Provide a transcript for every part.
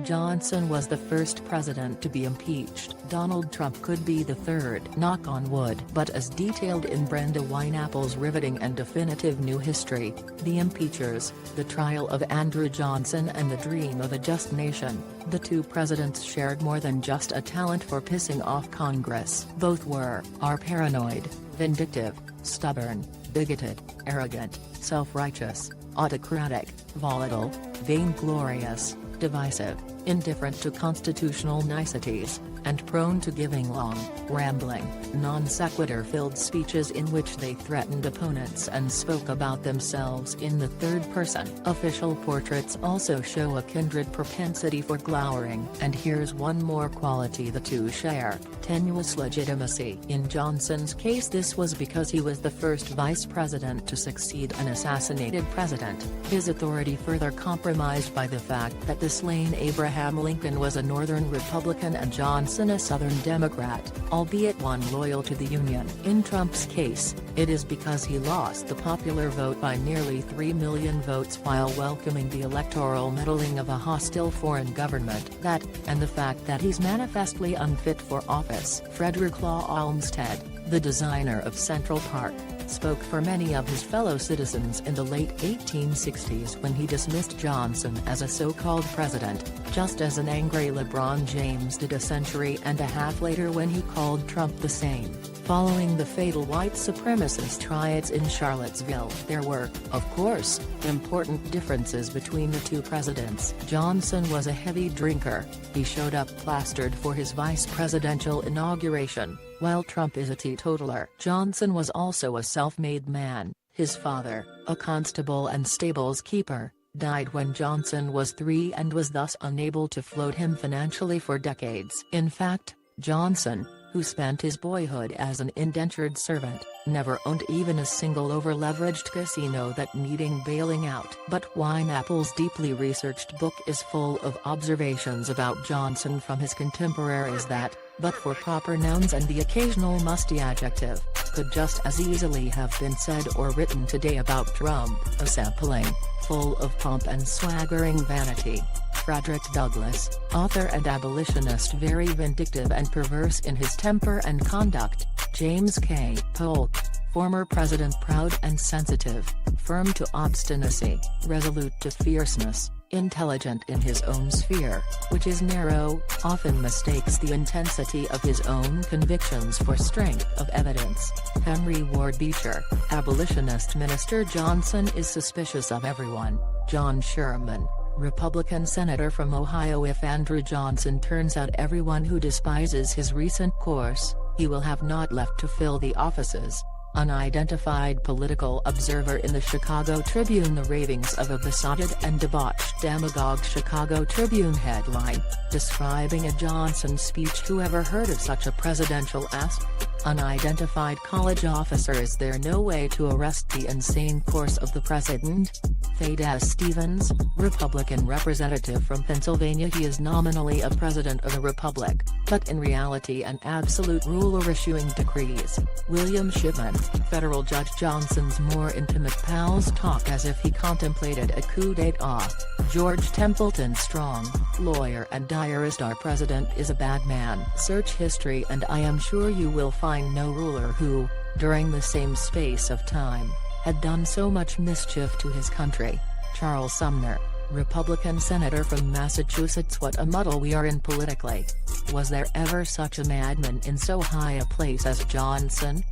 Johnson was the first president to be impeached. Donald Trump could be the third, knock on wood. But as detailed in Brenda Wineapple's riveting and definitive new history, The Impeachers, The Trial of Andrew Johnson and the Dream of a Just Nation, the two presidents shared more than just a talent for pissing off Congress. Both are paranoid, vindictive, stubborn, bigoted, arrogant, self-righteous, autocratic, volatile, vainglorious, divisive, indifferent to constitutional niceties, and prone to giving long, rambling, non-sequitur-filled speeches in which they threatened opponents and spoke about themselves in the third person. Official portraits also show a kindred propensity for glowering. And here's one more quality the two share: tenuous legitimacy. In Johnson's case, this was because he was the first vice president to succeed an assassinated president, his authority further compromised by the fact that the slain Abraham Lincoln was a Northern Republican and Johnson a Southern Democrat, albeit one loyal to the Union. In Trump's case, it is because he lost the popular vote by nearly 3 million votes while welcoming the electoral meddling of a hostile foreign government that, and the fact that he's manifestly unfit for office. Frederick Law Olmsted, the designer of Central Park, spoke for many of his fellow citizens in the late 1860s when he dismissed Johnson as a so-called president, just as an angry LeBron James did a century and a half later when he called Trump the same. Following the fatal white supremacist riots in Charlottesville, there were, of course, important differences between the two presidents. Johnson was a heavy drinker. He showed up plastered for his vice presidential inauguration, while Trump is a teetotaler. Johnson was also a self-made man. His father, a constable and stables keeper, died when Johnson was 3 and was thus unable to float him financially for decades. In fact, Johnson, who spent his boyhood as an indentured servant, never owned even a single over-leveraged casino that needed bailing out. But Wineapple's deeply researched book is full of observations about Johnson from his contemporaries that, but for proper nouns and the occasional musty adjective, could just as easily have been said or written today about Trump. A sampling, full of pomp and swaggering vanity. Frederick Douglass, author and abolitionist, very vindictive and perverse in his temper and conduct. James K. Polk, former president, proud and sensitive, firm to obstinacy, resolute to fierceness, intelligent in his own sphere, which is narrow, often mistakes the intensity of his own convictions for strength of evidence. Henry Ward Beecher, abolitionist minister. Johnson is suspicious of everyone. John Sherman, Republican senator from Ohio. If Andrew Johnson turns out everyone who despises his recent course, he will have not left to fill the offices. Unidentified political observer in the Chicago Tribune. The ravings of a besotted and debauched demagogue. Chicago Tribune headline, describing a Johnson speech. Whoever heard of such a presidential ass? Unidentified college officer. Is there no way to arrest the insane course of the president? Thaddeus Stevens, Republican representative from Pennsylvania. He is nominally a president of the republic, but in reality an absolute ruler issuing decrees. William Shipman, federal judge. Johnson's more intimate pals talk as if he contemplated a coup d'état. George Templeton Strong, lawyer and diarist. Our president is a bad man. Search history and I am sure you will find no ruler who, during the same space of time, had done so much mischief to his country. Charles Sumner, Republican senator from Massachusetts. What a muddle we are in politically. Was there ever such a madman in so high a place as Johnson?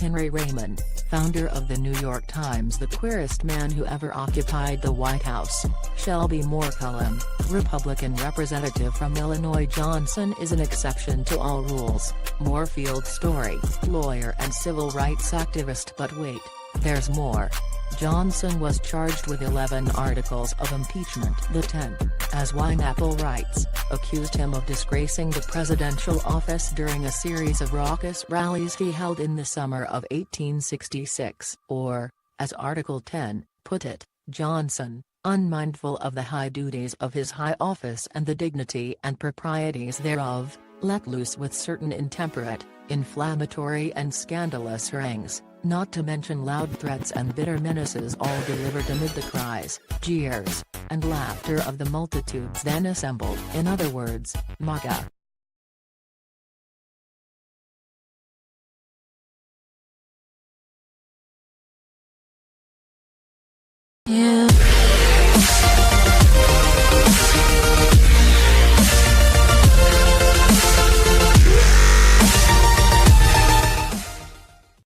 Henry Raymond, founder of the New York Times, the queerest man who ever occupied the White House. Shelby Moore-Cullum, Republican representative from Illinois. Johnson is an exception to all rules. Moorfield Story, lawyer and civil rights activist. But wait, there's more. Johnson was charged with 11 articles of impeachment. The 10th, as Wineapple writes, accused him of disgracing the presidential office during a series of raucous rallies he held in the summer of 1866. Or, as Article 10 put it, Johnson, unmindful of the high duties of his high office and the dignity and proprieties thereof, let loose with certain intemperate, inflammatory and scandalous harangues, not to mention loud threats and bitter menaces, all delivered amid the cries, jeers, and laughter of the multitudes then assembled. In other words, MAGA. Yeah.